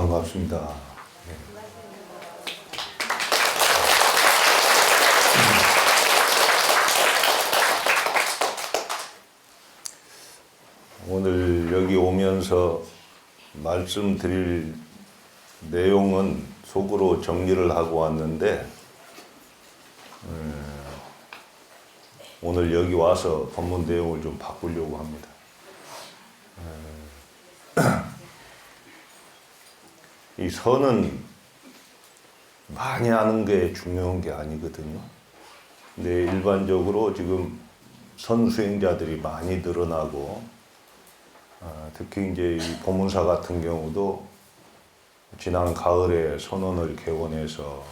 반갑습니다. 네. 오늘 여기 오면서 말씀드릴 내용은 속으로 정리를 하고 왔는데 오늘 여기 와서 본문 내용을 좀 바꾸려고 합니다. 이 선은 많이 아는 게 중요한 게 아니거든요. 근데 일반적으로 지금 선수행자들이 많이 늘어나고 특히 이제 이 보문사 같은 경우도 지난 가을에 선원을 개원해서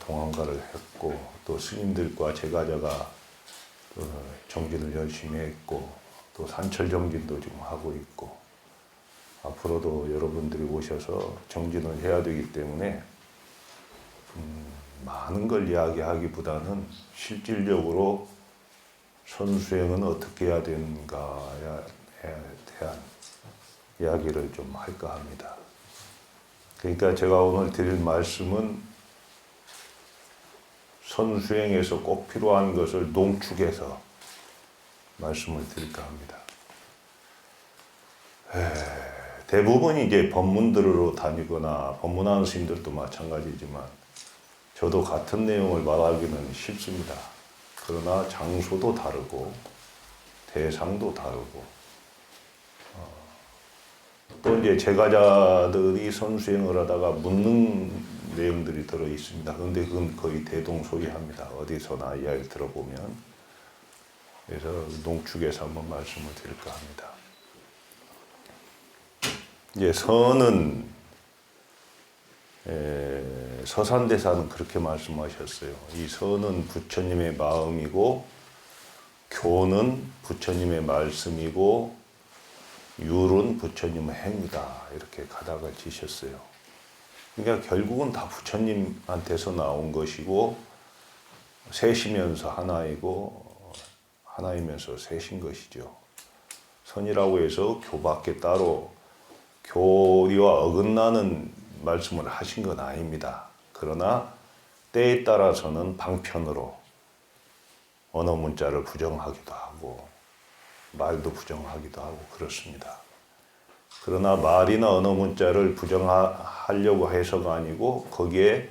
동안가를 했고 또 스님들과 제가자가 정진을 열심히 했고 또 산철 정진도 지금 하고 있고 앞으로도 여러분들이 오셔서 정진을 해야 되기 때문에 많은 걸 이야기하기보다는 실질적으로 선수행은 어떻게 해야 되는가에 대한 이야기를 좀 할까 합니다. 그러니까 제가 오늘 드릴 말씀은 선수행에서 꼭 필요한 것을 농축해서 말씀을 드릴까 합니다. 대부분이 이제 법문들으로 다니거나 법문하는 스님들도 마찬가지지만 저도 같은 내용을 말하기는 쉽습니다. 그러나 장소도 다르고 대상도 다르고 또 이제 제가자들이 선수행을 하다가 묻는 내용들이 들어 있습니다. 그런데 그건 거의 대동소이합니다. 어디서나 이야기 들어보면. 그래서 농축해서 한번 말씀을 드릴까 합니다. 이제 선은 서산대사는 그렇게 말씀하셨어요. 이 선은 부처님의 마음이고 교는 부처님의 말씀이고 율은 부처님의 행위다. 이렇게 가닥을 지셨어요. 그러니까 결국은 다 부처님한테서 나온 것이고 셋이면서 하나이고 하나이면서 셋인 것이죠. 선이라고 해서 교밖에 따로 교리와 어긋나는 말씀을 하신 건 아닙니다. 그러나 때에 따라서는 방편으로 언어 문자를 부정하기도 하고 말도 부정하기도 하고 그렇습니다. 그러나 말이나 언어 문자를 부정하려고 해서가 아니고 거기에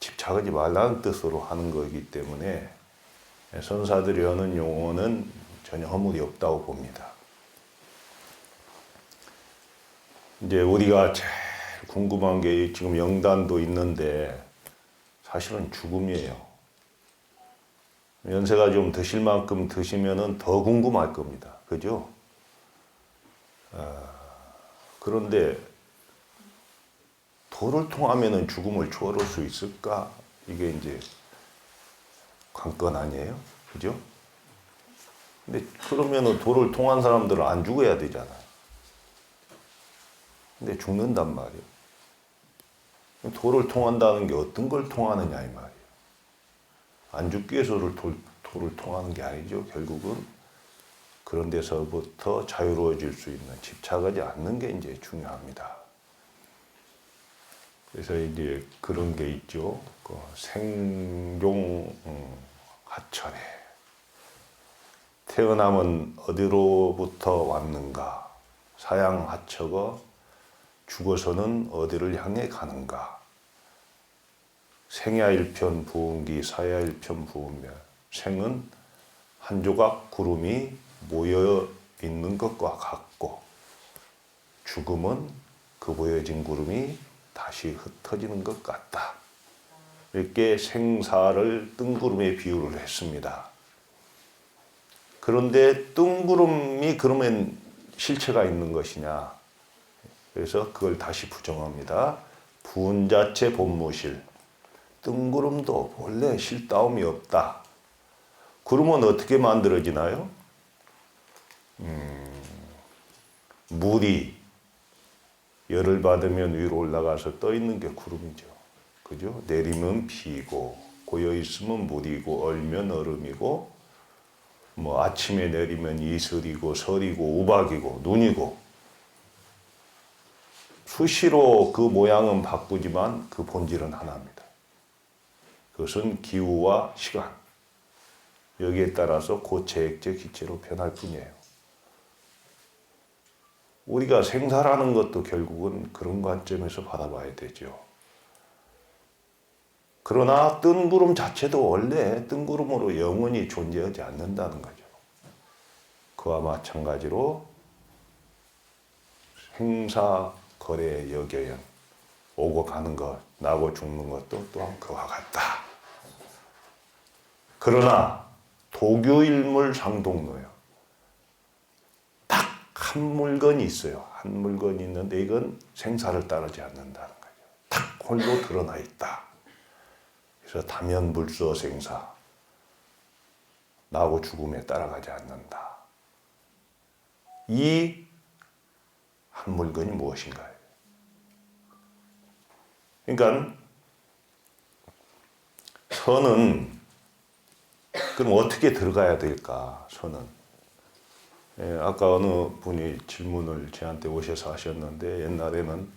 집착하지 말라는 뜻으로 하는 거기 때문에 선사들이 하는 용어는 전혀 허물이 없다고 봅니다. 이제 우리가 제일 궁금한 게 지금 영단도 있는데 사실은 죽음이에요. 연세가 좀 드실 만큼 드시면은 더 궁금할 겁니다. 그죠? 그런데 도를 통하면은 죽음을 초월할 수 있을까? 이게 이제 관건 아니에요? 그죠? 근데 그러면은 도를 통한 사람들은 안 죽어야 되잖아요. 근데 죽는단 말이에요. 도를 통한다는 게 어떤 걸 통하느냐 이 말이에요. 안 죽기 위해서 도를 통하는 게 아니죠. 결국은 그런 데서부터 자유로워질 수 있는 집착하지 않는 게 이제 중요합니다. 그래서 이제 그런 게 있죠. 그 생종 하천에 태어남은 어디로부터 왔는가? 사양 하처가 죽어서는 어디를 향해 가는가? 생야일편 부운기 사야일편 부운멸. 생은 한 조각 구름이 모여 있는 것과 같고 죽음은 그 모여진 구름이 다시 흩어지는 것 같다. 이렇게 생사를 뜬구름에 비유를 했습니다. 그런데 뜬구름이 그러면 실체가 있는 것이냐? 그래서 그걸 다시 부정합니다. 부운자체 본무실. 뜬구름도 본래 실다움이 없다. 구름은 어떻게 만들어지나요? 물이 열을 받으면 위로 올라가서 떠 있는 게 구름이죠. 그죠? 내리면 비고, 고여 있으면 물이고, 얼면 얼음이고, 뭐 아침에 내리면 이슬이고, 설이고, 우박이고, 눈이고. 수시로 그 모양은 바꾸지만 그 본질은 하나입니다. 그것은 기후와 시간, 여기에 따라서 고체액적 기체로 변할 뿐이에요. 우리가 생사라는 것도 결국은 그런 관점에서 바라봐야 되죠. 그러나 뜬구름 자체도 원래 뜬구름으로 영원히 존재하지 않는다는 거죠. 그와 마찬가지로 생사 거래 여겨연, 오고 가는 것, 나고 죽는 것도 또한 그와 같다. 그러나 도교일물 상동로요. 딱 한 물건이 있어요. 한 물건이 있는데 이건 생사를 따르지 않는다는 거죠. 딱 홀로 드러나 있다. 그래서 다면불서 생사, 나고 죽음에 따라가지 않는다. 이 한 물건이 무엇인가요? 그러니까 선은 그럼 어떻게 들어가야 될까? 선은 아까 어느 분이 질문을 저한테 오셔서 하셨는데 옛날에는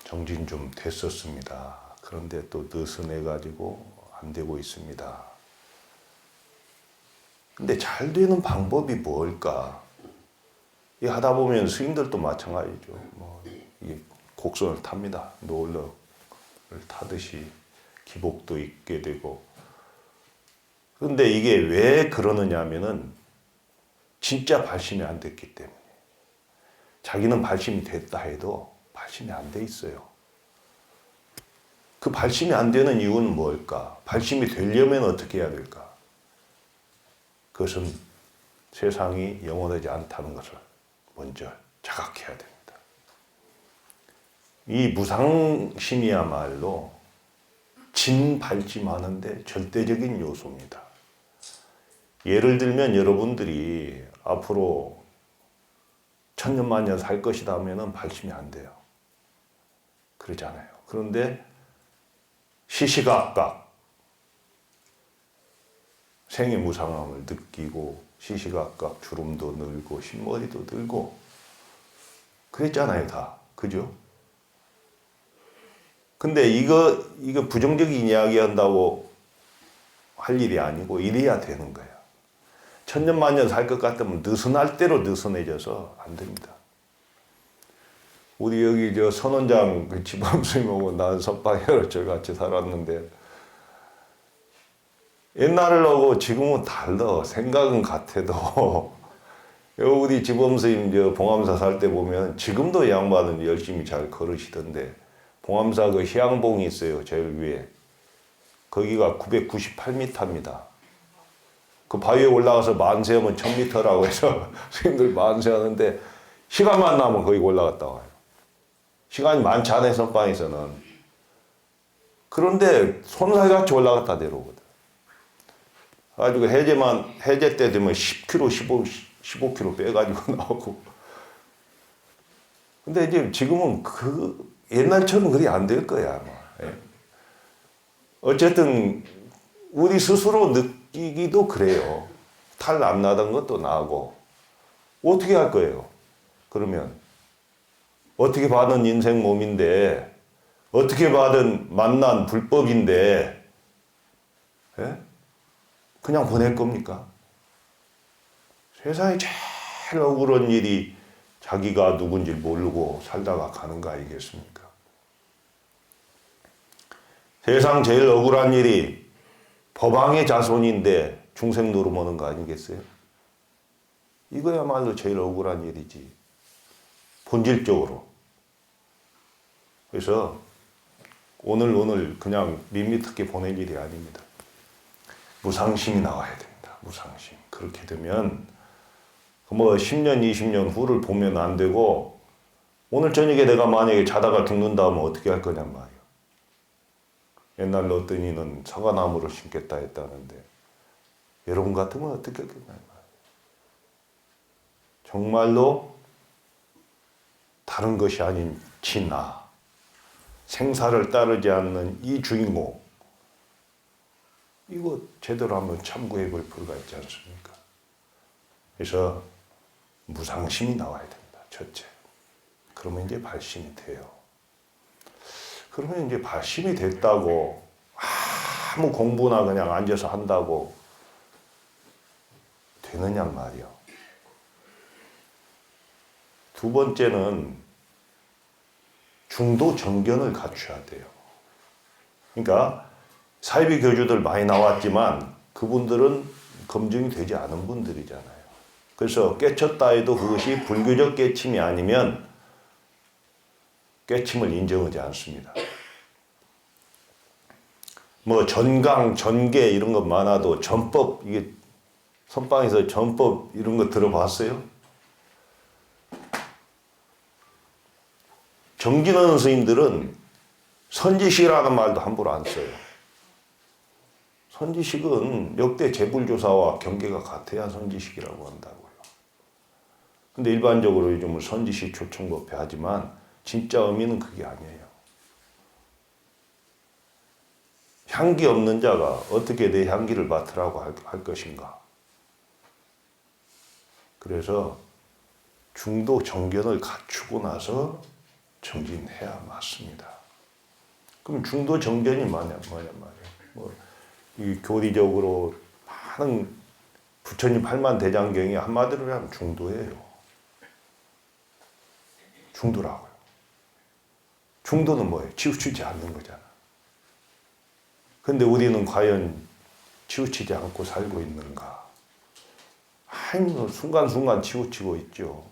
정진 좀 됐었습니다. 그런데 또 느슨해가지고 안 되고 있습니다. 근데 잘 되는 방법이 뭘까? 이 하다 보면 스님들도 마찬가지죠. 뭐 이게 곡선을 탑니다. 노을을 타듯이 기복도 있게 되고. 그런데 이게 왜 그러느냐 하면은 진짜 발심이 안 됐기 때문에. 자기는 발심이 됐다 해도 발심이 안 돼 있어요. 그 발심이 안 되는 이유는 뭘까? 발심이 되려면 어떻게 해야 될까? 그것은 세상이 영원하지 않다는 것을 먼저 자각해야 됩니다. 이 무상심이야말로 진발심하는데 절대적인 요소입니다. 예를 들면 여러분들이 앞으로 천년만년 살 것이다 하면은 발심이 안 돼요. 그러잖아요. 그런데 시시각각 생의 무상함을 느끼고 시시각각 주름도 늘고 흰머리도 들고 그랬잖아요, 다. 그죠? 근데 이거 부정적인 이야기 한다고 할 일이 아니고 이래야 되는 거예요. 천년만년 살 것 같으면 느슨할 대로 느슨해져서 안 됩니다. 우리 여기 저 선원장 그 지범스님하고 난 선방이로 저 같이 살았는데 옛날하고 지금은 달라. 생각은 같아도 우리 지범스님 저 봉암사 살 때 보면 지금도 양반은 열심히 잘 걸으시던데 봉암사 그 희양봉이 있어요. 제일 위에. 거기가 998m입니다. 그 바위에 올라가서 만세하면 1000m라고 해서 스님들 만세하는데 시간만 나면 거기 올라갔다 와요. 시간이 많지 않아요, 선방에서는. 그런데 손살같이 올라갔다 내려오거든. 가지고 해제 때 되면 10km, 15km 빼가지고 나오고. 근데 이제 지금은 그 옛날처럼 그리 안 될 거야, 아마. 어쨌든 우리 스스로 느끼기도 그래요. 탈 안 나던 것도 나고. 어떻게 할 거예요? 그러면 어떻게 받은 인생 몸인데 어떻게 받은 만난 불법인데 그냥 보낼 겁니까? 세상에 제일 억울한 일이 자기가 누군지 모르고 살다가 가는 거 아니겠습니까? 세상 제일 억울한 일이 법왕의 자손인데 중생 노름하는 거 아니겠어요? 이거야말로 제일 억울한 일이지. 본질적으로. 그래서 오늘 그냥 밋밋하게 보낼 일이 아닙니다. 무상심이 나와야 됩니다. 무상심. 그렇게 되면 뭐 10년, 20년 후를 보면 안 되고 오늘 저녁에 내가 만약에 자다가 죽는다 하면 어떻게 할 거냔 말이에요. 옛날에 어떤 이는 사과나무를 심겠다 했다는데 여러분 같으면 어떻게 할까요? 정말로 다른 것이 아닌 진화, 생사를 따르지 않는 이 주인공, 이거 제대로 한번 참고해 볼 필요가 있지 않습니까? 그래서 무상심이 나와야 됩니다. 첫째. 그러면 이제 발심이 돼요. 그러면 이제 발심이 됐다고 아무 공부나 그냥 앉아서 한다고 되느냐 말이요. 두 번째는 중도 정견을 갖춰야 돼요. 그러니까 사이비 교주들 많이 나왔지만 그분들은 검증이 되지 않은 분들이잖아요. 그래서 깨쳤다 해도 그것이 불교적 깨침이 아니면 깨침을 인정하지 않습니다. 뭐 전강, 전계 이런 것 많아도 전법, 이게 선방에서 전법 이런 거 들어봤어요? 정진원 스님들은 선지식이라는 말도 함부로 안 써요. 선지식은 역대 재불조사와 경계가 같아야 선지식이라고 한다고요. 근데 일반적으로 요즘은 선지식 조총법회 하지만 진짜 의미는 그게 아니에요. 향기 없는 자가 어떻게 내 향기를 맡으라고 할 것인가. 그래서 중도 정견을 갖추고 나서 정진해야 맞습니다. 그럼 중도 정견이 뭐냐 말이에요. 이 교리적으로 많은 부처님 8만 대장경이 한마디로 하면 중도예요. 중도라고요. 중도는 뭐예요? 치우치지 않는 거잖아. 근데 우리는 과연 치우치지 않고 살고 있는가? 아이고, 순간순간 치우치고 있죠.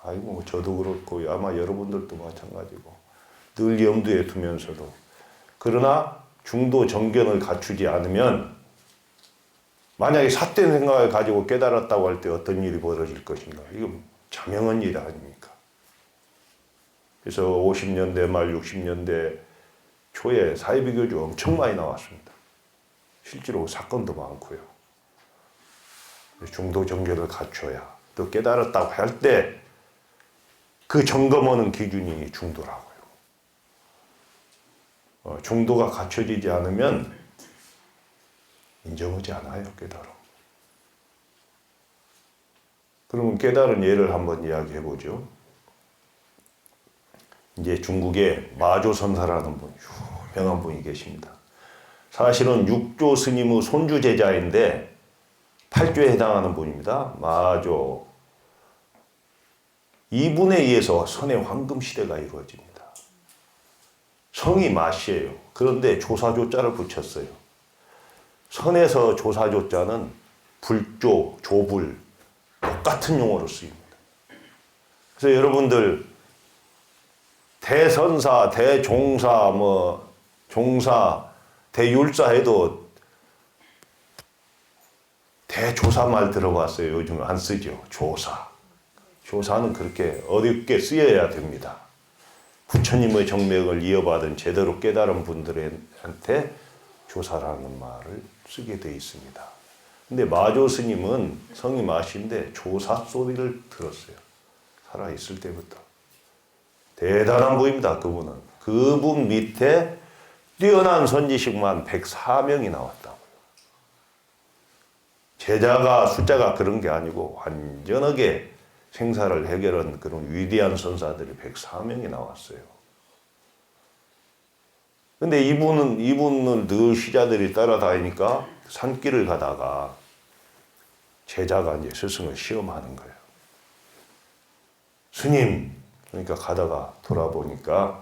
아이고, 저도 그렇고 아마 여러분들도 마찬가지고 늘 염두에 두면서도. 그러나 중도 정견을 갖추지 않으면 만약에 삿된 생각을 가지고 깨달았다고 할 때 어떤 일이 벌어질 것인가? 이건 자명한 일 아닙니까? 그래서 50년대 말 60년대 초에 사이비교주 엄청 많이 나왔습니다. 실제로 사건도 많고요. 중도 정견을 갖춰야 또 깨달았다고 할 때 그 점검하는 기준이 중도라고요. 중도가 갖춰지지 않으면 인정하지 않아요, 깨달음. 그러면 깨달은 예를 한번 이야기해 보죠. 이제 중국에 마조선사라는 분, 유명한 분이 계십니다. 사실은 육조 스님의 손주 제자인데 8조에 해당하는 분입니다. 마조. 이분에 의해서 선의 황금 시대가 이루어집니다. 성이 마씨예요. 그런데 조사조자를 붙였어요. 선에서 조사조자는 불조, 조불 똑같은 용어로 쓰입니다. 그래서 여러분들 대선사, 대종사, 종사, 대율사 해도 대조사 말 들어봤어요. 요즘 안 쓰죠. 조사. 조사는 그렇게 어렵게 쓰여야 됩니다. 부처님의 정맥을 이어받은 제대로 깨달은 분들한테 조사라는 말을 쓰게 되어 있습니다. 근데 마조 스님은 성이 마신데 조사 소리를 들었어요. 살아있을 때부터. 대단한 분입니다. 그분은. 그분 밑에 뛰어난 선지식만 104명이 나왔다고요. 제자가 숫자가 그런 게 아니고 완전하게 생사를 해결한 그런 위대한 선사들이 104명이 나왔어요. 근데 이분은 늘 시자들이 따라다니니까 산길을 가다가 제자가 이제 스승을 시험하는 거예요. 스님! 그러니까 가다가 돌아보니까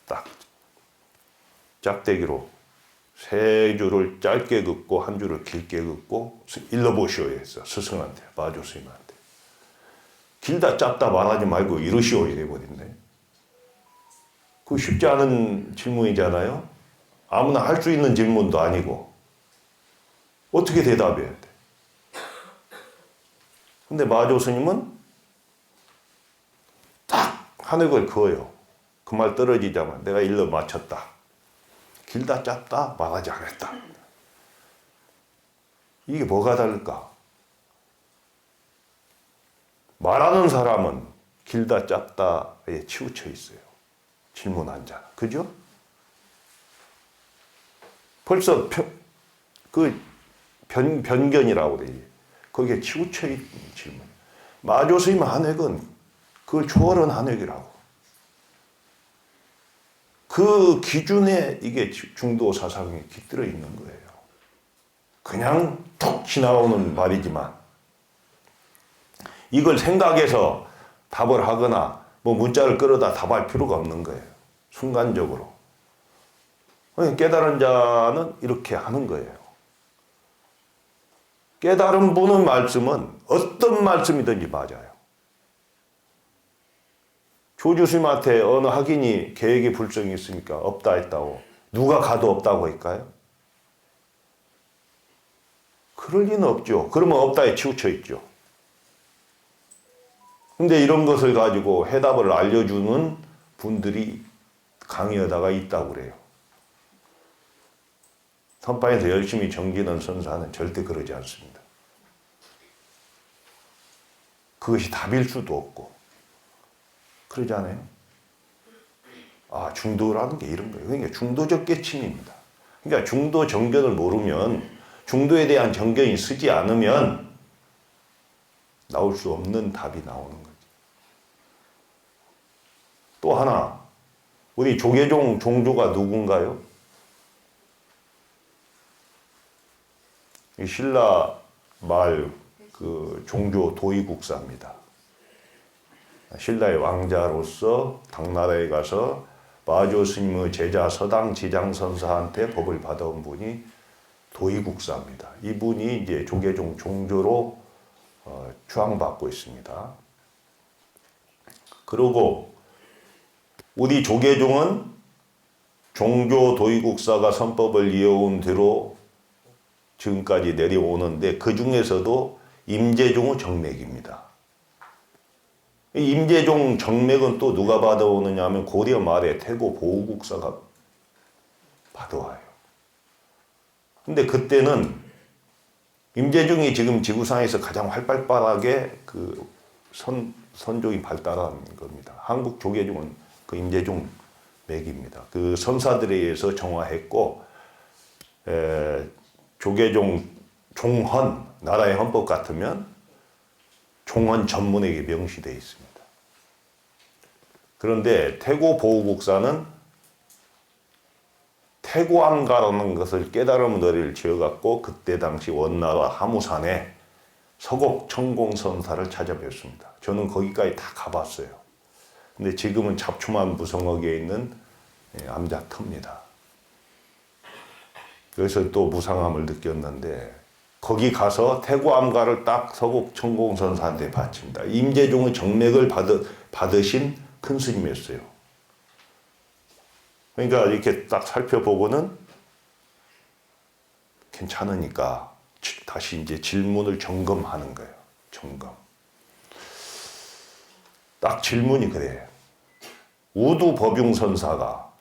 딱 짝대기로 3줄을 짧게 긋고 1줄을 길게 긋고 일러보시오 했어. 스승한테, 마조 스님한테. 길다 짧다 말하지 말고 이러시오 이래버린대. 그거 쉽지 않은 질문이잖아요. 아무나 할 수 있는 질문도 아니고 어떻게 대답해야 돼? 근데 마조 스님은 딱 한획을 그어요. 그 말 떨어지자마자 내가 일러 마쳤다. 길다 짧다 말하지 않았다. 이게 뭐가 다를까? 말하는 사람은 길다 짧다에 치우쳐 있어요. 질문한 자는. 그죠? 벌써 변견이라고 그래요. 거기에 치우쳐 있는 질문. 마조 스님 한획은 그걸 초월한 한획이라고. 그 기준에 이게 중도 사상이 깃들어 있는 거예요. 그냥 툭 지나오는 말이지만 이걸 생각해서 답을 하거나 뭐 문자를 끌어다 답할 필요가 없는 거예요. 순간적으로. 깨달은 자는 이렇게 하는 거예요. 깨달은 분의 말씀은 어떤 말씀이든지 맞아요. 조주스님한테 어느 학인이 계획이 불성이 있으니까 없다 했다고 누가 가도 없다고 할까요? 그럴 리는 없죠. 그러면 없다에 치우쳐 있죠. 근데 이런 것을 가지고 해답을 알려주는 분들이 강의하다가 있다고 그래요. 선방에서 열심히 정기는 선사는 절대 그러지 않습니다. 그것이 답일 수도 없고 그러지 않아요? 아, 중도라는 게 이런 거예요. 그러니까 중도적 깨침입니다. 그러니까 중도 정견을 모르면 중도에 대한 정견이 쓰지 않으면 나올 수 없는 답이 나오는 거죠. 또 하나, 우리 조계종 종조가 누군가요? 신라 말 그 종조 도의국사입니다. 신라의 왕자로서 당나라에 가서 마조 스님의 제자 서당 지장선사한테 법을 받아온 분이 도의국사입니다. 이분이 이제 조계종 종조로 추앙받고 있습니다. 그리고 우리 조계종은 종조 도의국사가 선법을 이어온 대로 지금까지 내려오는데 그 중에서도 임재종의 정맥입니다. 임재종 정맥은 또 누가 받아오느냐 하면 고려 말에 태고 보우국사가 받아와요. 근데 그때는 임재종이 지금 지구상에서 가장 활발하게 그 선종이 발달한 겁니다. 한국 조계종은 그 임재종 맥입니다. 그 선사들에 의해서 정화했고, 조계종 종헌, 나라의 헌법 같으면 종헌 전문에게 명시되어 있습니다. 그런데 태고 보우국사는 태고암가라는 것을 깨달음 너리를 지어갖고 그때 당시 원나라 하무산에 서곡 청공선사를 찾아뵙습니다. 저는 거기까지 다 가봤어요. 근데 지금은 잡초만 무성하게 있는 암자터입니다. 그래서 또 무상함을 느꼈는데 거기 가서 태고암가를 딱 서곡 청공선사한테 바칩니다. 임재종의 정맥을 받으신 큰 스님이었어요. 그러니까 이렇게 딱 살펴보고는 괜찮으니까 다시 이제 질문을 점검하는 거예요. 점검. 딱 질문이 그래요. 우두 법융 선사가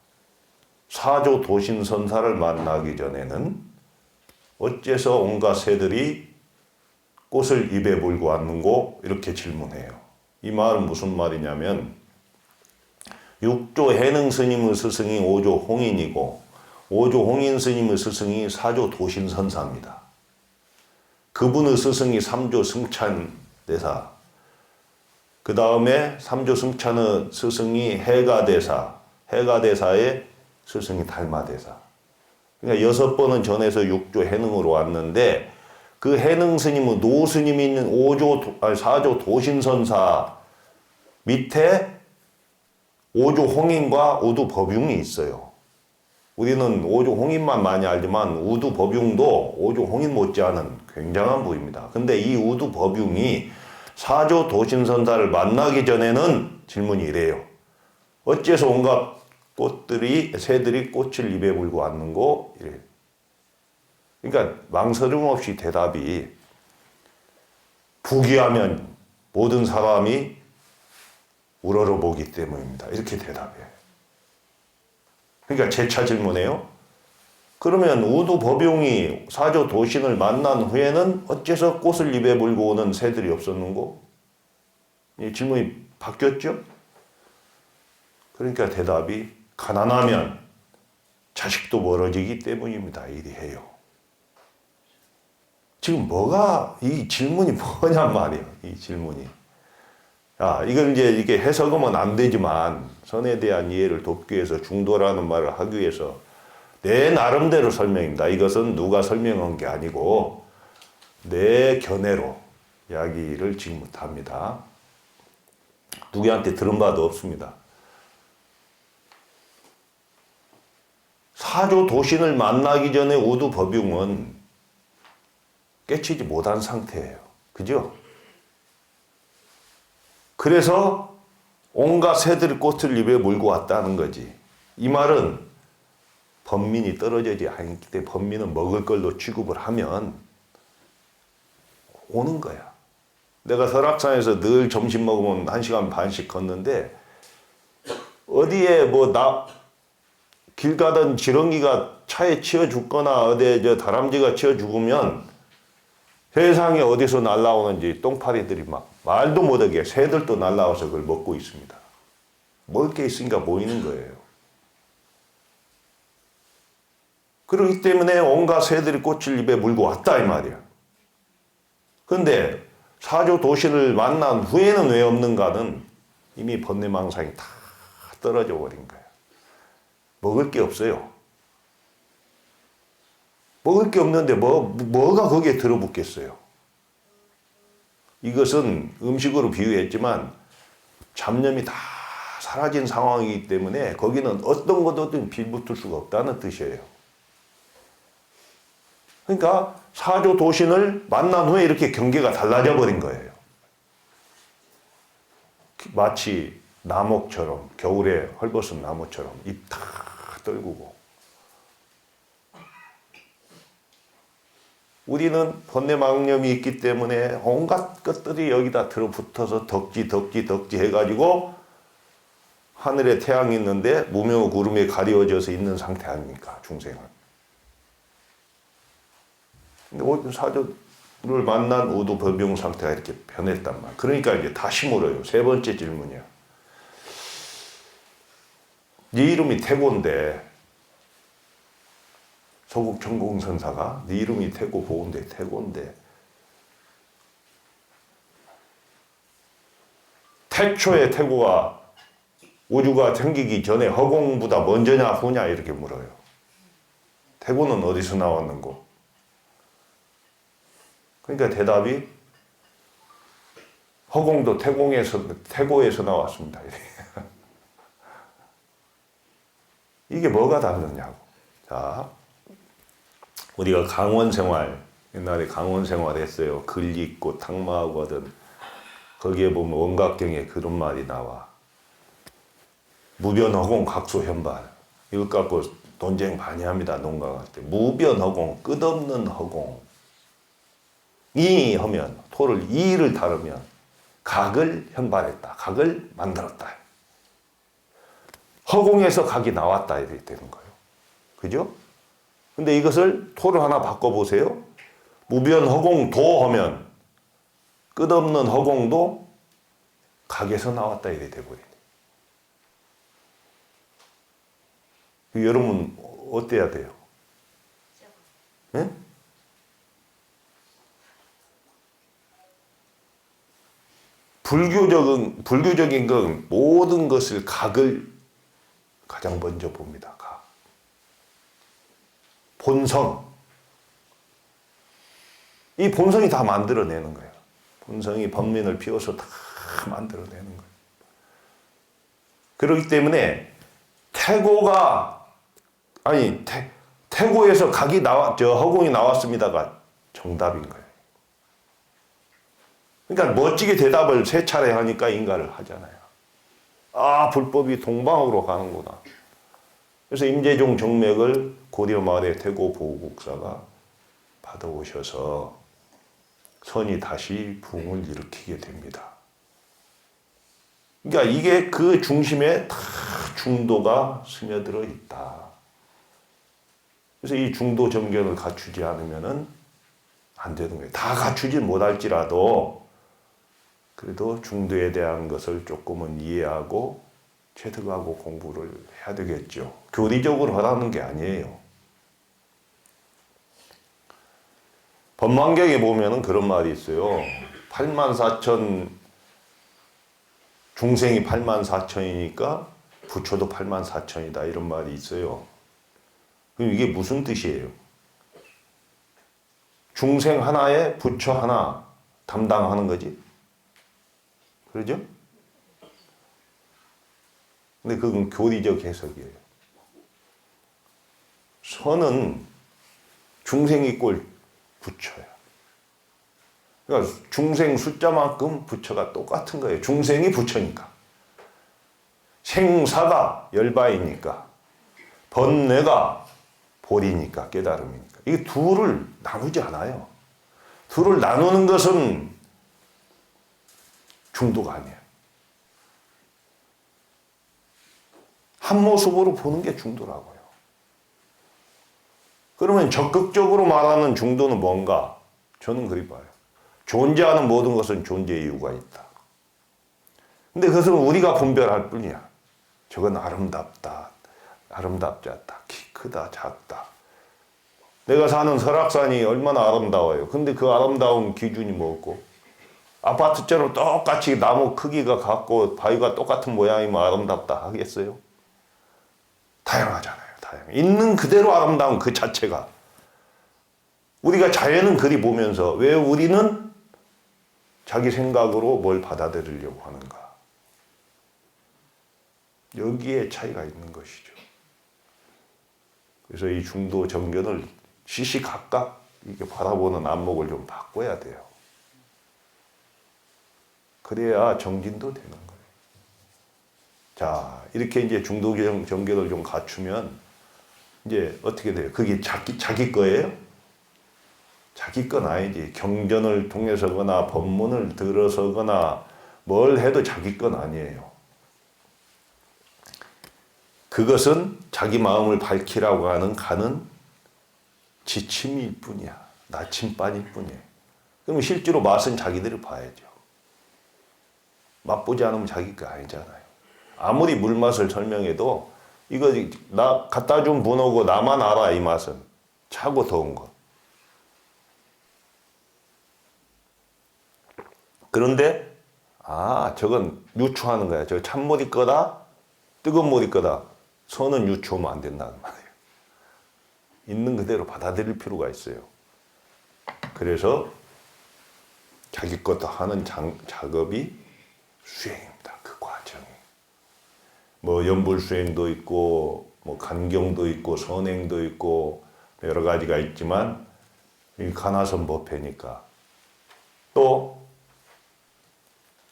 사조 도신 선사를 만나기 전에는 어째서 온갖 새들이 꽃을 입에 물고 왔는고? 이렇게 질문해요. 이 말은 무슨 말이냐면 육조 해능 스님의 스승이 오조 홍인이고 오조 홍인 스님의 스승이 사조 도신 선사입니다. 그분의 스승이 삼조 승찬 대사, 그 다음에 삼조 승찬의 스승이 해가 대사, 해가 대사의 스승이 달마 대사. 그러니까 6번은 전에서 6조 해능으로 왔는데 그 해능 스님은 노 스님이 있는 4조 도신선사 밑에 5조 홍인과 우두 법융이 있어요. 우리는 5조 홍인만 많이 알지만 우두 법융도 5조 홍인 못지않은 굉장한 부입니다. 근데 이 우두 법융이 4조 도신선사를 만나기 전에는 질문이 이래요. 어째서 온갖 새들이 꽃을 입에 물고 왔는고? 이래. 그러니까 망설임 없이 대답이 부귀하면 모든 사람이 우러러보기 때문입니다. 이렇게 대답해요. 그러니까 재차 질문해요. 그러면 우두 법용이 사조 도신을 만난 후에는 어째서 꽃을 입에 물고 오는 새들이 없었는고? 이 질문이 바뀌었죠? 그러니까 대답이 가난하면 자식도 멀어지기 때문입니다. 이리 해요. 지금 이 질문이 뭐냔 말이에요. 이 질문이. 이건 이제 이게 해석하면 안 되지만 선에 대한 이해를 돕기 위해서 중도라는 말을 하기 위해서 내 나름대로 설명입니다. 이것은 누가 설명한 게 아니고 내 견해로 이야기를 지금부터 합니다. 누구한테 들은 바도 없습니다. 사조 도신을 만나기 전에 우두법용은 깨치지 못한 상태예요. 그죠? 그래서 온갖 새들이 꽃을 입에 물고 왔다는 거지. 이 말은 번민이 떨어지지 않기 때문에 번민은 먹을 걸로 취급을 하면 오는 거야. 내가 설악산에서 늘 점심 먹으면 1시간 반씩 걷는데 어디에 길 가던 지렁이가 차에 치여 죽거나 어디에 다람쥐가 치여 죽으면 세상에 어디서 날라오는지 똥파리들이 막 말도 못하게 새들도 날라와서 그걸 먹고 있습니다. 먹을 게 있으니까 모이는 거예요. 그렇기 때문에 온갖 새들이 꽃을 입에 물고 왔다 이 말이야. 그런데 사조 도신을 만난 후에는 왜 없는가는 이미 번뇌망상이 다 떨어져 버린 거예요. 먹을 게 없어요. 먹을 게 없는데 뭐가 거기에 들어붙겠어요. 이것은 음식으로 비유했지만 잡념이 다 사라진 상황이기 때문에 거기는 어떤 것도 빌붙을 수가 없다는 뜻이에요. 그러니까 사조 도신을 만난 후에 이렇게 경계가 달라져 버린 거예요. 마치 나목처럼 겨울에 헐벗은 나무처럼 입 다 떨구고 우리는 번뇌망념이 있기 때문에 온갖 것들이 여기다 들어붙어서 덕지 해가지고 하늘에 태양이 있는데 무명 구름에 가려져서 있는 상태 아닙니까? 중생은. 근데 사조를 만난 우두법용 상태가 이렇게 변했단 말이야. 그러니까 이제 다시 물어요. 세 번째 질문이야. 네 이름이 태고인데 소국 천공선사가 네 이름이 태고 보은데 태고인데 태초에 태고가 우주가 생기기 전에 허공보다 먼저냐 후냐 이렇게 물어요. 태고는 어디서 나왔는고? 그러니까 대답이 허공도 태고에서 나왔습니다. 이게 뭐가 다르냐고. 자, 우리가 강원 생활, 옛날에 강원 생활 했어요. 글 읽고 탁마하고 하던 거기에 보면 원각경에 그런 말이 나와. 무변허공 각소현발. 이것 갖고 논쟁 많이 합니다. 농가할 때. 무변허공, 끝없는 허공. 이 하면 토를 이를 다루면 각을 현발했다. 각을 만들었다. 허공에서 각이 나왔다 이렇게 되는 거예요. 그죠? 근데 이것을 토를 하나 바꿔보세요. 무변 허공도 하면 끝없는 허공도 각에서 나왔다 이렇게 돼버리네. 여러분 어때야 돼요? 네? 불교적인 건 모든 것을 각을 가장 먼저 봅니다. 각. 본성. 이 본성이 다 만들어내는 거예요. 본성이 번민을 피워서 다 만들어내는 거예요. 그렇기 때문에 태고에서 허공이 나왔습니다가 정답인 거예요. 그러니까 멋지게 대답을 3차례 하니까 인가를 하잖아요. 불법이 동방으로 가는구나. 그래서 임재종 정맥을 고려 말에 태고 보국사가 받아오셔서 선이 다시 부흥을 일으키게 됩니다. 그러니까 이게 그 중심에 다 중도가 스며들어 있다. 그래서 이 중도 정견을 갖추지 않으면은 안 되는 거예요. 다 갖추지 못할지라도 그래도 중도에 대한 것을 조금은 이해하고 체득하고 공부를 해야 되겠죠. 교리적으로 하라는 게 아니에요. 법망경에 보면은 그런 말이 있어요. 84,000 중생이 84,000이니까 부처도 84,000이다 이런 말이 있어요. 그럼 이게 무슨 뜻이에요? 중생 하나에 부처 하나 담당하는 거지. 그러죠? 근데 그건 교리적 해석이에요. 선은 중생이 꼴 부처야. 그러니까 중생 숫자만큼 부처가 똑같은 거예요. 중생이 부처니까. 생사가 열바이니까. 번뇌가 보리니까, 깨달음이니까. 이게 둘을 나누지 않아요. 둘을 나누는 것은 중도가 아니에요. 한 모습으로 보는 게 중도라고요. 그러면 적극적으로 말하는 중도는 뭔가? 저는 그리 봐요. 존재하는 모든 것은 존재의 이유가 있다. 근데 그것은 우리가 분별할 뿐이야. 저건 아름답다, 아름답지 않다, 키 크다, 작다. 내가 사는 설악산이 얼마나 아름다워요. 근데 그 아름다운 기준이 뭐고? 아파트처럼 똑같이 나무 크기가 같고 바위가 똑같은 모양이면 아름답다 하겠어요? 다양하잖아요. 다양. 있는 그대로 아름다운 그 자체가. 우리가 자연은 그리 보면서 왜 우리는 자기 생각으로 뭘 받아들이려고 하는가? 여기에 차이가 있는 것이죠. 그래서 이 중도 정견을 시시각각 이렇게 바라보는 안목을 좀 바꿔야 돼요. 그래야 정진도 되는 거예요. 자, 이렇게 이제 중도 정견을 좀 갖추면 이제 어떻게 돼요? 그게 자기 거예요? 자기 건 아니지. 경전을 통해서거나 법문을 들어서거나 뭘 해도 자기 건 아니에요. 그것은 자기 마음을 밝히라고 하는 가는 지침일 뿐이야. 나침반일 뿐이에요. 그럼 실제로 맛은 자기들이 봐야죠. 맛보지 않으면 자기 거 아니잖아요. 아무리 물맛을 설명해도 이거 나 갖다 준 분하고 나만 알아 이 맛은. 차고 더운 거. 그런데 저건 유추하는 거야. 저 찬물이 거다, 뜨거운 물이 거다. 선은 유추하면 안 된다는 말이에요. 있는 그대로 받아들일 필요가 있어요. 그래서 자기 것도 하는 작업이 수행입니다. 그 과정이. 뭐 연불수행도 있고, 뭐 간경도 있고, 선행도 있고 여러 가지가 있지만 이 가나선 법회니까 또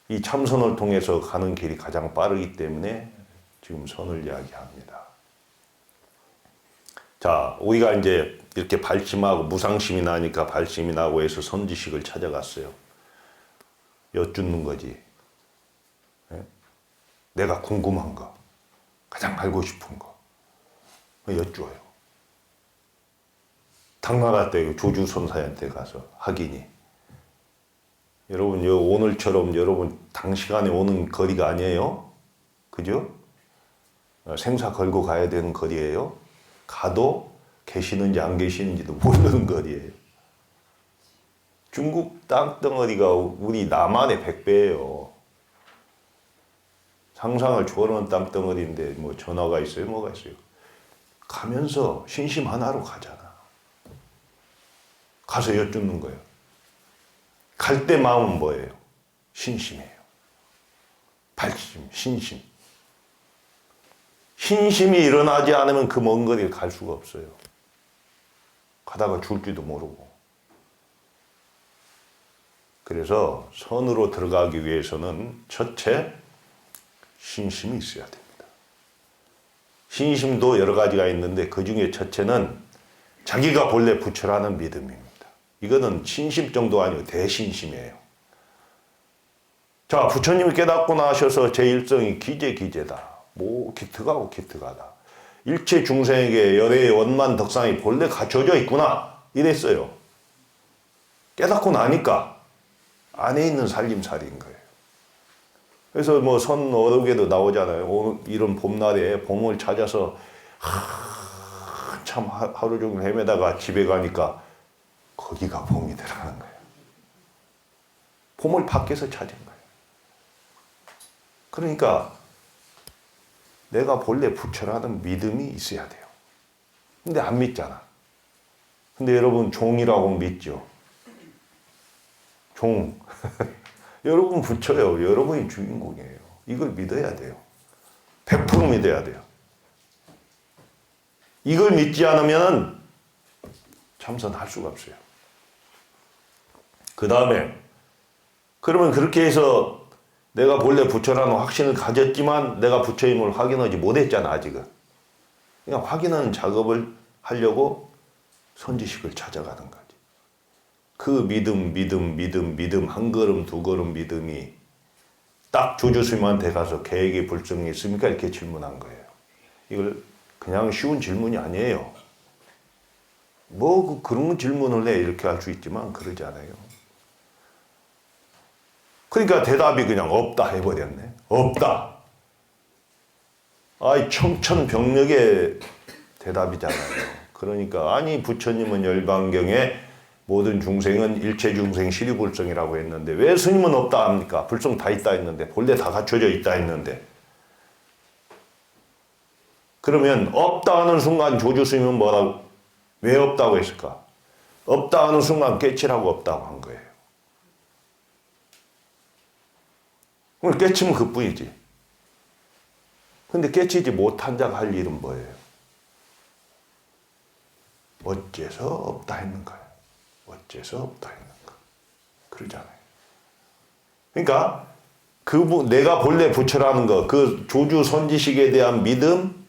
이 참선을 통해서 가는 길이 가장 빠르기 때문에 지금 선을 이야기합니다. 자, 우리가 이제 이렇게 발심하고 무상심이 나니까 발심이 나고 해서 선지식을 찾아갔어요. 여쭙는 거지. 내가 궁금한 거, 가장 알고 싶은 거 여쭈어요. 당나라 때 조주선사한테 가서 학인이 여러분 오늘처럼 여러분 당시간에 오는 거리가 아니에요. 그죠? 생사 걸고 가야 되는 거리예요. 가도 계시는지 안 계시는지도 모르는 거리예요. 중국 땅덩어리가 우리 남한의 100배예요. 상상을 초월하는 땅덩어리인데 뭐 전화가 있어요? 뭐가 있어요? 가면서 신심 하나로 가잖아. 가서 여쭙는 거예요. 갈 때 마음은 뭐예요? 신심이에요. 발심, 신심. 신심이 일어나지 않으면 그 먼 거리를 갈 수가 없어요. 가다가 줄지도 모르고. 그래서 선으로 들어가기 위해서는 첫째, 신심이 있어야 됩니다. 신심도 여러 가지가 있는데 그 중에 첫째는 자기가 본래 부처라는 믿음입니다. 이거는 신심 정도 아니고 대신심이에요. 자, 부처님이 깨닫고 나셔서 제1성이 기재기재다. 뭐 기특하고 기특하다. 일체 중생에게 열애의 원만 덕상이 본래 갖춰져 있구나. 이랬어요. 깨닫고 나니까 안에 있는 살림살이인 거예요. 그래서 뭐 선 어록에도 나오잖아요. 오늘 이런 봄날에 봄을 찾아서 참 하루 종일 헤매다가 집에 가니까 거기가 봄이더라는 거예요. 봄을 밖에서 찾은 거예요. 그러니까 내가 본래 부처라는 믿음이 있어야 돼요. 근데 안 믿잖아. 근데 여러분 종이라고 믿죠. 종. 여러분 부처예요. 여러분이 주인공이에요. 이걸 믿어야 돼요. 100% 믿어야 돼요. 이걸 믿지 않으면 참선할 수가 없어요. 그 다음에 그러면 그렇게 해서 내가 본래 부처라는 확신을 가졌지만 내가 부처임을 확인하지 못했잖아 아직은. 그냥 확인하는 작업을 하려고 선지식을 찾아가는 거지. 그 믿음 한 걸음 두 걸음 믿음이 딱 조주스님한테 가서 계획이 불성이 있습니까? 이렇게 질문한 거예요. 이걸 그냥 쉬운 질문이 아니에요. 뭐 그런 질문을 해 이렇게 할 수 있지만 그러지 않아요. 그러니까 대답이 그냥 없다 해버렸네. 없다. 아이 청천벽력의 대답이잖아요. 그러니까 아니 부처님은 열반경에 모든 중생은 일체 중생 시리불성이라고 했는데 왜 스님은 없다 합니까? 불성 다 있다 했는데 본래 다 갖춰져 있다 했는데 그러면 없다 하는 순간 조주 스님은 뭐라고 왜 없다고 했을까? 없다 하는 순간 깨치라고 없다고 한 거예요. 그럼 깨치면 그뿐이지. 근데 깨치지 못한 자가 할 일은 뭐예요? 어째서 없다 했는가요? 어째서 없다 했는가? 그러잖아요. 그러니까 내가 본래 부처라는 거, 그 조주 선지식에 대한 믿음,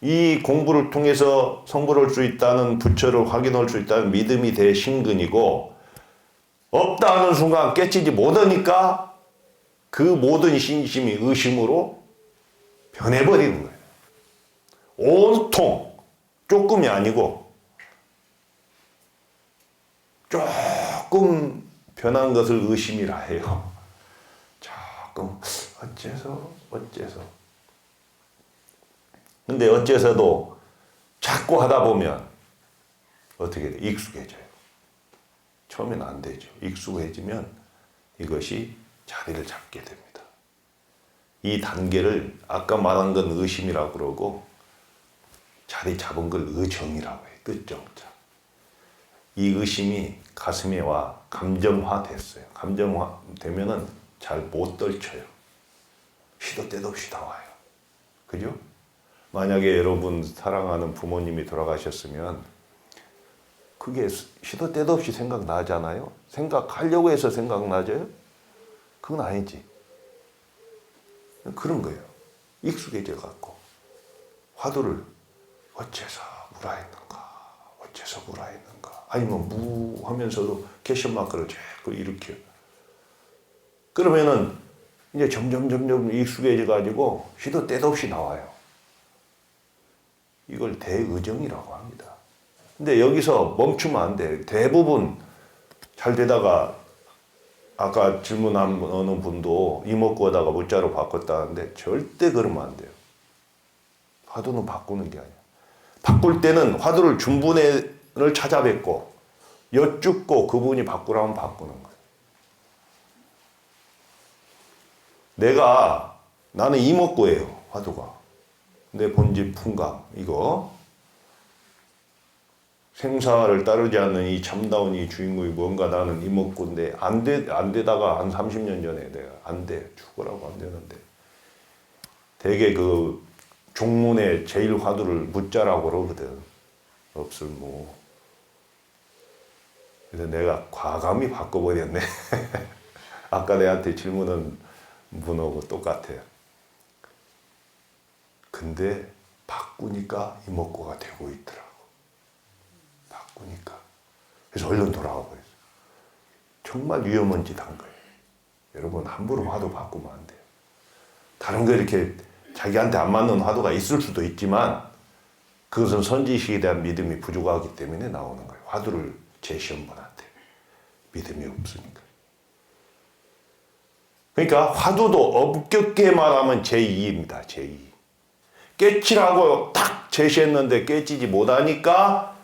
이 공부를 통해서 성불할 수 있다는 부처를 확인할 수 있다는 믿음이 대신근이고 없다 하는 순간 깨치지 못하니까 그 모든 신심이 의심으로 변해버리는 거예요. 온통 조금이 아니고 조금 변한 것을 의심이라 해요. 조금 어째서 근데 어째서도 자꾸 하다 보면 어떻게 돼? 익숙해져요. 처음에는 안 되죠. 익숙해지면 이것이 자리를 잡게 됩니다. 이 단계를 아까 말한 건 의심이라고 그러고 자리 잡은 걸 의정이라고 해요. 뜻정자. 이 의심이 가슴에 와 감정화 됐어요. 감정화 되면은 잘 못 떨쳐요. 시도 때도 없이 나와요. 그죠? 만약에 여러분 사랑하는 부모님이 돌아가셨으면 그게 시도 때도 없이 생각나잖아요. 생각하려고 해서 생각나죠? 그건 아니지. 그런 거예요. 익숙해져 갖고 화두를 어째서 무라했는가 아니면 무 하면서도 퀘션 마크를 자꾸 일으켜. 그러면은 이제 점점 익숙해져 가지고 시도 때도 없이 나와요. 이걸 대의정이라고 합니다. 근데 여기서 멈추면 안 돼. 대부분 잘 되다가 아까 질문한 어느 분도 이목구 하다가 문자로 바꿨다는데 절대 그러면 안 돼요. 화두는 바꾸는 게 아니야. 바꿀 때는 화두를 준분을 찾아뵙고 여쭙고 그분이 바꾸라면 바꾸는 거예요. 나는 이목구예요. 화두가. 내 본질 풍감 이거 생사를 따르지 않는 이 참다운 이 주인공이 뭔가 나는 이목구인데 안 되다가 한 30년 전에 내가 안 돼. 죽으라고 안 되는데 되게 그 종문에 제일 화두를 묻자라고 그러거든. 없을무. 그래서 내가 과감히 바꿔버렸네. 아까 내한테 질문한 분하고 똑같아요. 근데 바꾸니까 이목구가 되고 있더라고. 바꾸니까. 그래서 얼른 돌아가 버렸어요. 정말 위험한 짓 한 거예요. 여러분 함부로 화두 바꾸면 안 돼요. 다른 거 이렇게 자기한테 안 맞는 화두가 있을 수도 있지만 그것은 선지식에 대한 믿음이 부족하기 때문에 나오는 거예요. 화두를 제시한 분한테 믿음이 없으니까. 그러니까 화두도 엄격하게 말하면 제2입니다. 제2. 깨치라고 딱 제시했는데 깨치지 못하니까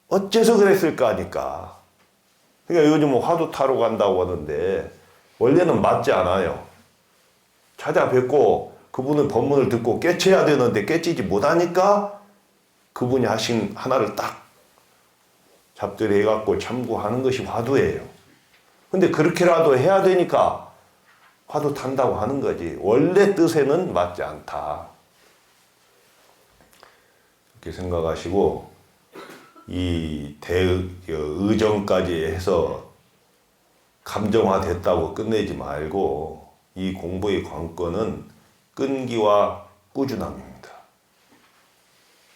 어째서 그랬을까 하니까. 그러니까 요즘 화두 타러 간다고 하는데 원래는 맞지 않아요. 찾아뵙고 그분의 법문을 듣고 깨쳐야 되는데 깨치지 못하니까 그분이 하신 하나를 딱 잡들이 해갖고 참고하는 것이 화두예요. 근데 그렇게라도 해야 되니까 화두 탄다고 하는 거지. 원래 뜻에는 맞지 않다. 이렇게 생각하시고 이 의정까지 해서 감정화됐다고 끝내지 말고 이 공부의 관건은 끈기와 꾸준함입니다.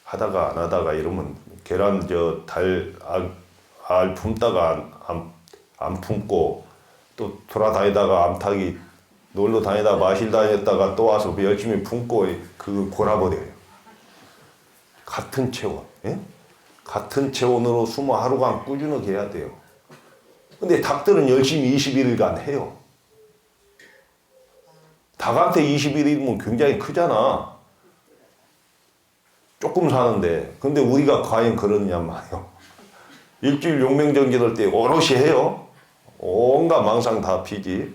하다가 안 하다가 이러면 계란 알 품다가 안 품고 또 돌아다니다가 암탉이 놀러 다니다가 마실 다녔다가 또 와서 열심히 품고 그 골아버려요. 같은 체온, 예? 같은 체온으로 20하루간 꾸준하게 해야 돼요. 근데 닭들은 열심히 21일간 해요. 닭한테 21일이면 굉장히 크잖아. 조금 사는데. 근데 우리가 과연 그러느냐 말이에요. 일주일 용맹정진할 때 오롯이 해요. 온갖 망상 다 피지.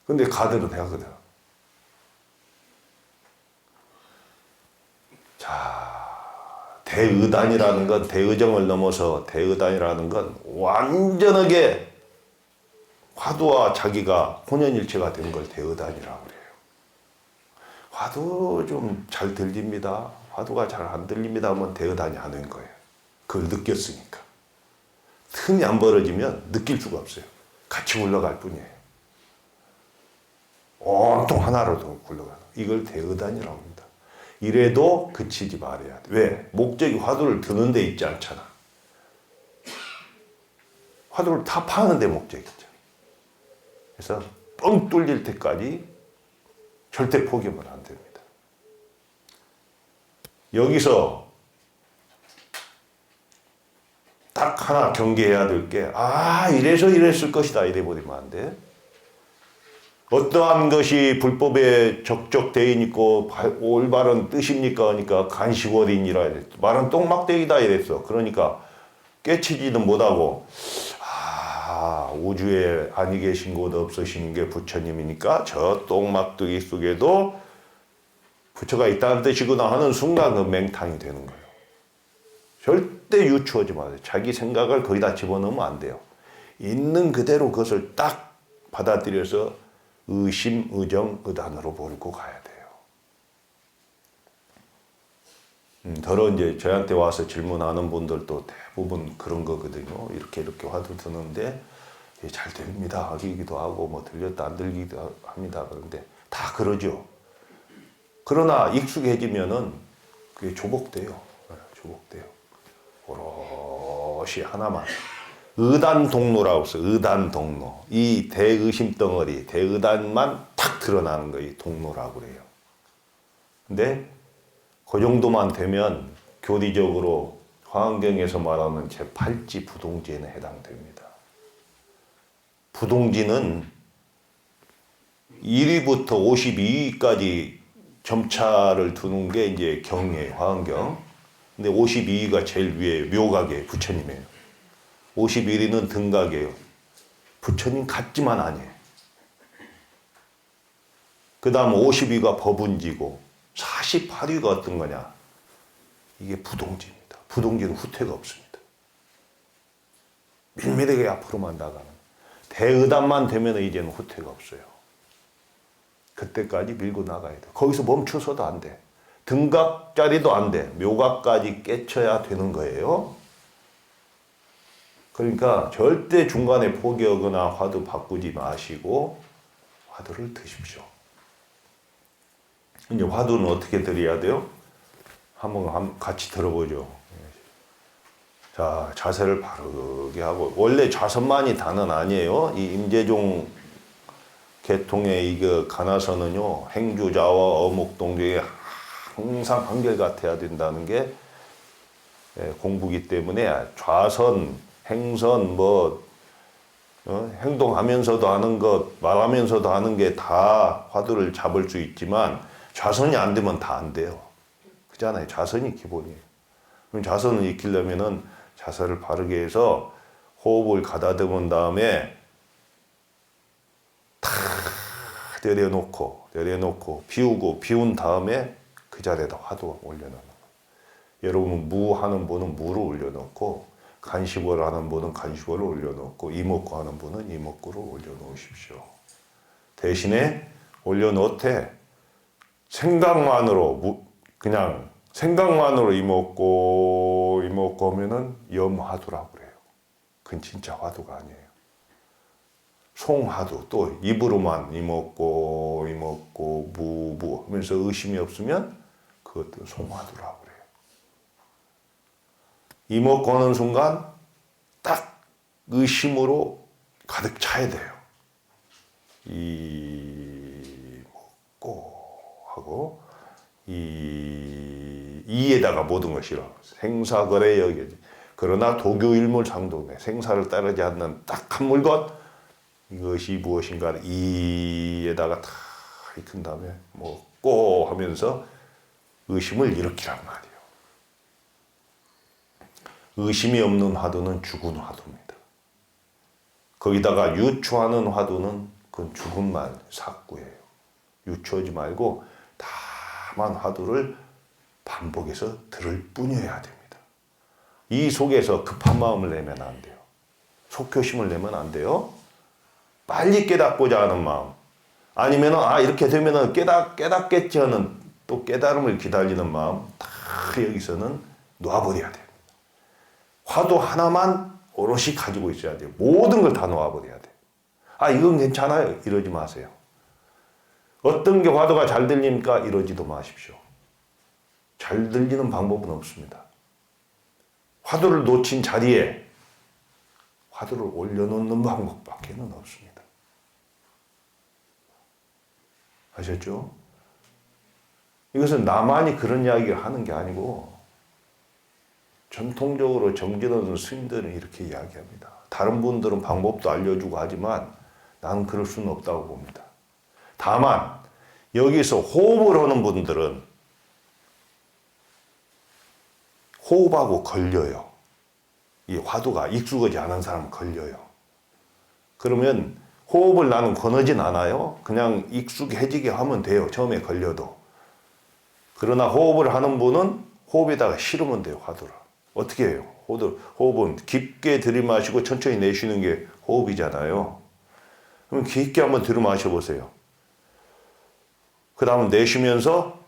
근데 가들은 하거든. 대의단이라는 건, 대의정을 넘어서 대의단이라는 건 완전하게 화두와 자기가 혼연일체가 된 걸 대의단이라고 그래요. 화두 좀 잘 들립니다. 화두가 잘 안 들립니다 하면 대의단이 아닌 거예요. 그걸 느꼈으니까. 틈이 안 벌어지면 느낄 수가 없어요. 같이 굴러갈 뿐이에요. 온통 하나로 굴러가는. 이걸 대의단이라고 합니다. 이래도 그치지 말아야 돼. 왜? 목적이 화두를 드는 데 있지 않잖아. 화두를 다 파는 데 목적이 있잖아. 그래서 뻥 뚫릴 때까지 절대 포기하면 안 됩니다. 여기서 딱 하나 경계해야 될 게, 이래서 이랬을 것이다. 이래 버리면 안 돼. 어떠한 것이 불법에 적적대인 있고 올바른 뜻입니까? 하니까 간시월인이라 이랬어. 말은 똥막대기다 이랬어. 그러니까 깨치지는 못하고 우주에 아니 계신 곳 없으신 게 부처님이니까 저 똥막대기 속에도 부처가 있다는 뜻이구나 하는 순간 그 맹탕이 되는 거예요. 절대 유추하지 마세요. 자기 생각을 거기다 집어넣으면 안 돼요. 있는 그대로 그것을 딱 받아들여서 의심, 의정, 의단으로 몰고 가야 돼요. 더러 이제 저한테 와서 질문하는 분들도 대부분 그런 거거든요. 이렇게 화두 드는데 잘 들립니다 하기도 하고 뭐 들렸다 안 들리기도 합니다. 그런데 다 그러죠. 그러나 익숙해지면은 그게 조복돼요. 조복돼요. 오롯이 하나만. 의단동로라고 했어요. 의단동로. 이 대의심 덩어리, 대의단만 탁 드러나는 거예요. 동로라고 그래요. 근데 그 정도만 되면 교리적으로 화엄경에서 말하는 제8지 부동지에는 해당됩니다. 부동지는 1위부터 52위까지 점차를 두는 게 이제 경이에요. 화엄경. 근데 52위가 제일 위에 묘각이에요. 부처님이에요. 51위는 등각이에요. 부처님 같지만 아니에요. 그 다음 50위가 법운지고 48위가 어떤 거냐? 이게 부동지입니다. 부동지는 후퇴가 없습니다. 밀밀하게 앞으로만 나가는. 대의단만 되면 이제는 후퇴가 없어요. 그때까지 밀고 나가야 돼. 거기서 멈춰서도 안 돼. 등각짜리도 안 돼. 묘각까지 깨쳐야 되는 거예요. 그러니까 절대 중간에 포기하거나 화두 바꾸지 마시고 화두를 드십시오. 이제 화두는 어떻게 드려야 돼요? 한번 같이 들어보죠. 자, 자세를 바르게 하고, 원래 좌선만이 다는 아니에요. 이 임재종 계통의 이거 가나서는요, 행주자와 어묵동정이 항상 한결같아야 된다는 게 공부기 때문에 좌선, 행선, 행동하면서도 하는 것, 말하면서도 하는 게 다 화두를 잡을 수 있지만 좌선이 안 되면 다 안 돼요. 그잖아요. 좌선이 기본이에요. 그럼 좌선을 익히려면은 자세를 바르게 해서 호흡을 가다듬은 다음에 다 내려놓고 비운 다음에 그 자리에다 화두 올려놓는 거예요. 여러분 무 하는 분은 무를 올려놓고 간식을 하는 분은 간식을 올려놓고 이목구 하는 분은 이목구를 올려놓으십시오. 대신에 올려놓되 그냥 생각만으로 이목구 하면은 염화두라고 그래요. 그건 진짜 화두가 아니에요. 송화두, 또 입으로만 이먹고 무 하면서 의심이 없으면 그것도 송화두라고 그래요. 이먹고 하는 순간 딱 의심으로 가득 차야 돼요. 이먹고 하고 이에다가 모든 것이라 생사거래 여기지. 그러나 도교일물상도네, 생사를 따르지 않는 딱 한 물건, 이것이 무엇인가 이에다가 다 익힌 다음에 먹고 하면서 의심을 일으키란 말이에요. 의심이 없는 화두는 죽은 화두입니다. 거기다가 유추하는 화두는 그건 죽은 말, 사구예요. 유추하지 말고 다만 화두를 반복해서 들을 뿐이어야 됩니다. 이 속에서 급한 마음을 내면 안 돼요. 속효심을 내면 안 돼요. 빨리 깨닫고자 하는 마음, 아니면 이렇게 되면 깨닫겠지 하는 또 깨달음을 기다리는 마음, 다 여기서는 놔버려야 됩니다. 화두 하나만 오롯이 가지고 있어야 돼요. 모든 걸 다 놔버려야 돼요. 이건 괜찮아요, 이러지 마세요. 어떤 게 화두가 잘 들립니까? 이러지도 마십시오. 잘 들리는 방법은 없습니다. 화두를 놓친 자리에 화두를 올려놓는 방법밖에는 없습니다. 아셨죠? 이것은 나만이 그런 이야기를 하는 게 아니고 전통적으로 정진하는 스님들은 이렇게 이야기합니다. 다른 분들은 방법도 알려주고 하지만 나는 그럴 수는 없다고 봅니다. 다만 여기서 호흡을 하는 분들은 호흡하고 걸려요. 이 화두가 익숙하지 않은 사람은 걸려요. 그러면 호흡을 나는 권하진 않아요. 그냥 익숙해지게 하면 돼요. 처음에 걸려도. 그러나 호흡을 하는 분은 호흡에다가 실으면 돼요. 화두를. 어떻게 해요? 호흡은 깊게 들이마시고 천천히 내쉬는 게 호흡이잖아요. 그럼 깊게 한번 들이마셔 보세요. 그 다음 내쉬면서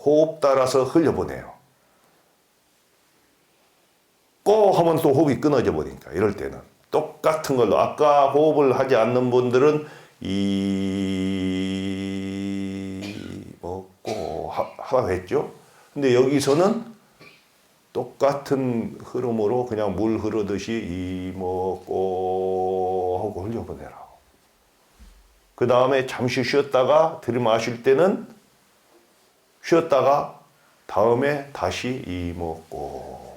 호흡 따라서 흘려보내요. 꼬 하면 또 호흡이 끊어져 버리니까 이럴 때는 똑같은 걸로 아까 호흡을 하지 않는 분들은 꼬 하라고 했죠. 근데 여기서는 똑같은 흐름으로 그냥 물 흐르듯이 꼬 하고 흘려보내라고. 그 다음에 잠시 쉬었다가 들이마실 때는 쉬었다가 다음에 다시 이먹고,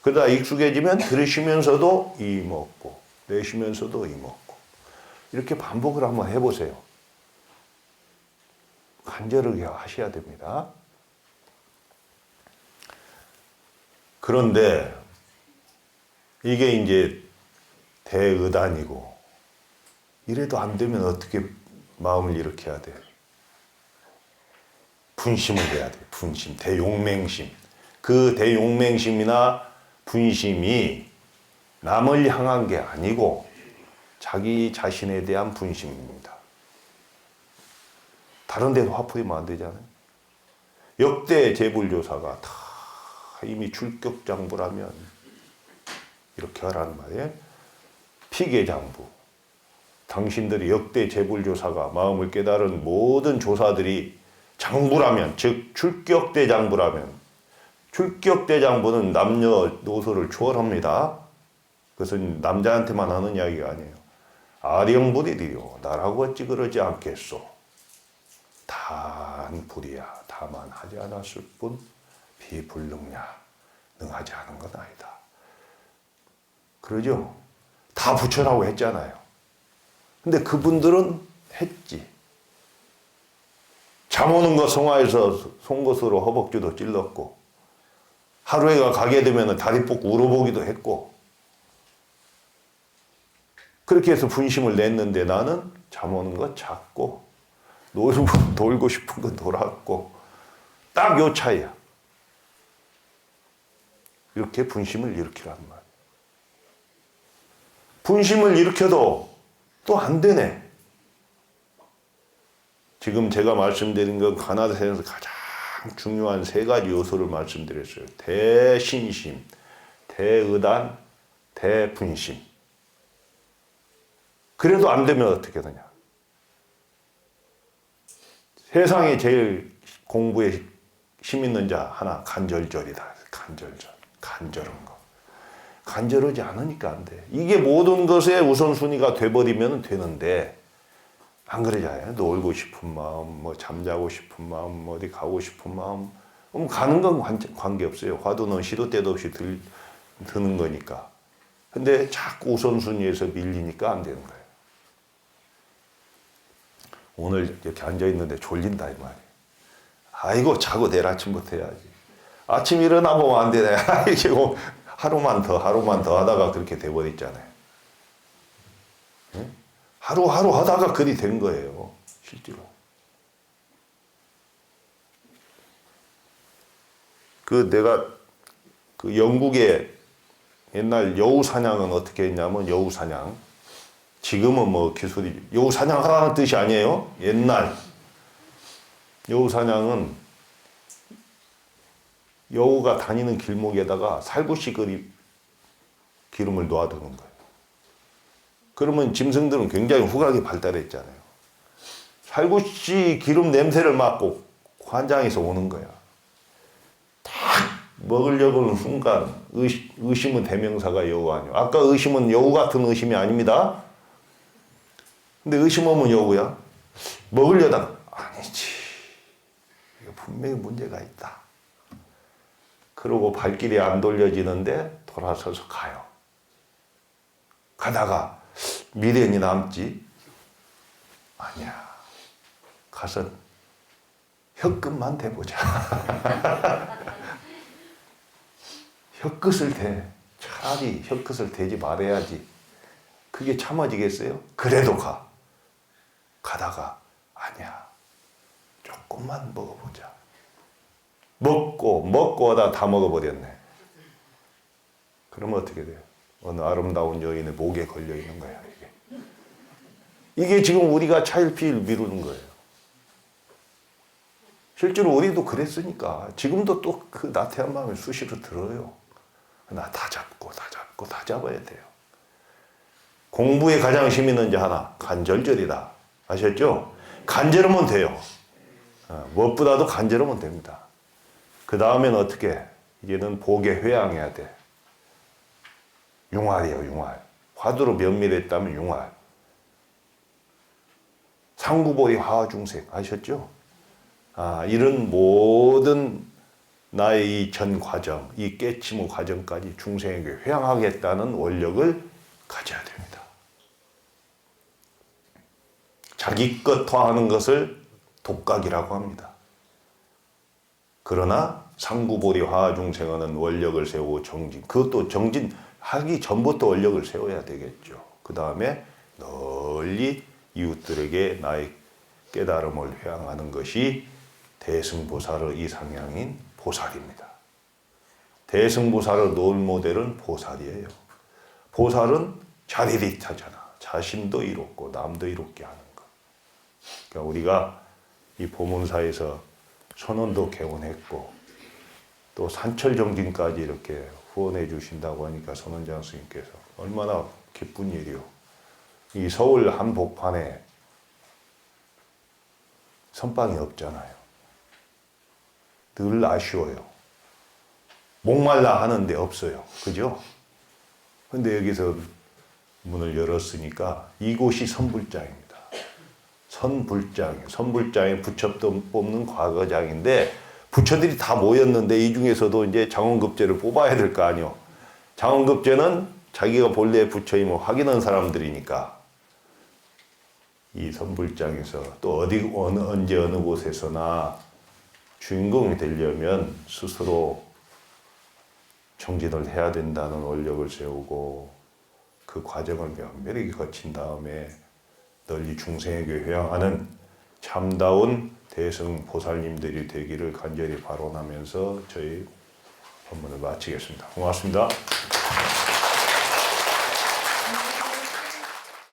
그러다 익숙해지면 들이쉬면서도 이먹고 내쉬면서도 이먹고, 이렇게 반복을 한번 해보세요. 간절하게 하셔야 됩니다. 그런데 이게 이제 대의단이고 이래도 안 되면 어떻게 마음을 일으켜야 돼요? 분심을 해야 돼요. 분심, 대용맹심. 그 대용맹심이나 분심이 남을 향한 게 아니고 자기 자신에 대한 분심입니다. 다른 데도 화풀이면 안 되잖아요. 역대 재불조사가 다 이미 출격장부라면 이렇게 하라는 말이에요. 피계장부. 당신들이 역대 재불조사가 마음을 깨달은 모든 조사들이 장부라면, 즉 출격대장부라면, 출격대장부는 남녀노소를 초월합니다. 그것은 남자한테만 하는 이야기가 아니에요. 아령불이리요 나라고 어찌 그러지 않겠소. 단불이야 다만 하지 않았을 뿐 비불능냐 능하지 않은 건 아니다. 그러죠? 다 붙여라고 했잖아요. 근데 그분들은 했지. 잠 오는 거 송화에서 송곳으로 허벅지도 찔렀고, 하루에가 가게 되면 다리 뻗고 울어보기도 했고 그렇게 해서 분심을 냈는데 나는 잠 오는 거 잤고 놀고 싶은 거 놀았고 딱 요 차이야. 이렇게 분심을 일으키란 말이야. 분심을 일으켜도 또 안 되네. 지금 제가 말씀드린 건 가나다에서 가장 중요한 세 가지 요소를 말씀드렸어요. 대신심, 대의단, 대분심. 그래도 안 되면 어떻게 되냐. 세상에 제일 공부에 힘 있는 자 하나, 간절절이다. 간절한 거. 간절하지 않으니까 안 돼. 이게 모든 것의 우선순위가 돼버리면 되는데 안 그러잖아요. 놀고 싶은 마음, 뭐 잠자고 싶은 마음, 어디 가고 싶은 마음. 가는 건 관계없어요. 화두는 시도 때도 없이 드는 거니까. 근데 자꾸 우선순위에서 밀리니까 안 되는 거예요. 오늘 이렇게 앉아있는데 졸린다 이 말이에요. 아이고 자고 내일 아침부터 해야지. 아침 일어나 보면 안 되네. 이렇게 하루만 더 하다가 그렇게 돼버렸잖아요. 응? 하루 하다가 그리 된 거예요. 실제로. 내가 영국의 옛날 여우 사냥은 어떻게 했냐면 여우 사냥. 지금은 뭐 기술이 여우 사냥하라는 뜻이 아니에요. 옛날 여우 사냥은 여우가 다니는 길목에다가 살구씨 기름을 놓아두는 거예요. 그러면 짐승들은 굉장히 후각이 발달했잖아요. 살구씨 기름 냄새를 맡고 환장해서 오는 거야. 딱 먹으려고 하는 순간 의심은 대명사가 여우 아니에요. 아까 의심은 여우 같은 의심이 아닙니다. 근데 의심하면 여우야. 먹으려다가 아니지. 이거 분명히 문제가 있다. 그러고 발길이 안 돌려지는데 돌아서서 가요. 가다가 미련이 남지? 아니야. 가서 혀끝만 대보자. 혀끝을 대. 차라리 혀끝을 대지 말아야지. 그게 참아지겠어요? 그래도 가. 가다가 아니야. 조금만 먹어보자. 먹고 하다 다 먹어버렸네. 그러면 어떻게 돼요? 어느 아름다운 여인의 목에 걸려 있는 거야, 이게 지금 우리가 차일피일 미루는 거예요. 실제로 우리도 그랬으니까 지금도 또 그 나태한 마음이 수시로 들어요. 나 다 잡아야 돼요. 공부에 가장 힘 있는 자 하나, 간절절이다. 아셨죠? 간절하면 돼요. 무엇보다도 간절하면 됩니다. 그 다음에는 어떻게? 이제는 복에 회항해야 돼. 융활이에요, 융활. 화두로 면밀했다면 융활. 상구보리 화중생. 아셨죠? 이런 모든 나의 이 전 과정, 이 깨침의 과정까지 중생에게 회항하겠다는 원력을 가져야 됩니다. 자기 것화하는 것을 독각이라고 합니다. 그러나 상구보리 화중생은 원력을 세우고 정진. 그것도 정진하기 전부터 원력을 세워야 되겠죠. 그 다음에 널리 이웃들에게 나의 깨달음을 회항하는 것이 대승보살의 이상향인 보살입니다. 대승보살의 롤모델은 보살이에요. 보살은 자리리타잖아. 자신도 이롭고 남도 이롭게 하는 것. 그러니까 우리가 이 보문사에서 선원도 개원했고 또 산철정진까지 이렇게 후원해 주신다고 하니까 선원장 스님께서 얼마나 기쁜 일이요. 이 서울 한복판에 선방이 없잖아요. 늘 아쉬워요. 목말라 하는데 없어요. 그죠? 근데 여기서 문을 열었으니까 이곳이 선불장입니다. 선불장이에요. 선불장에 부처도 뽑는 과거장인데 부처들이 다 모였는데 이 중에서도 이제 장원급제를 뽑아야 될 거 아니요. 장원급제는 자기가 본래 부처임을 확인한 사람들이니까 이 선불장에서 또 언제 어느 곳에서나 주인공이 되려면 스스로 정진을 해야 된다는 원력을 세우고 그 과정을 면밀하게 거친 다음에 널리 중생에게 회양하는 참다운 대승 보살님들이 되기를 간절히 발언하면서 저희 법문을 마치겠습니다. 고맙습니다.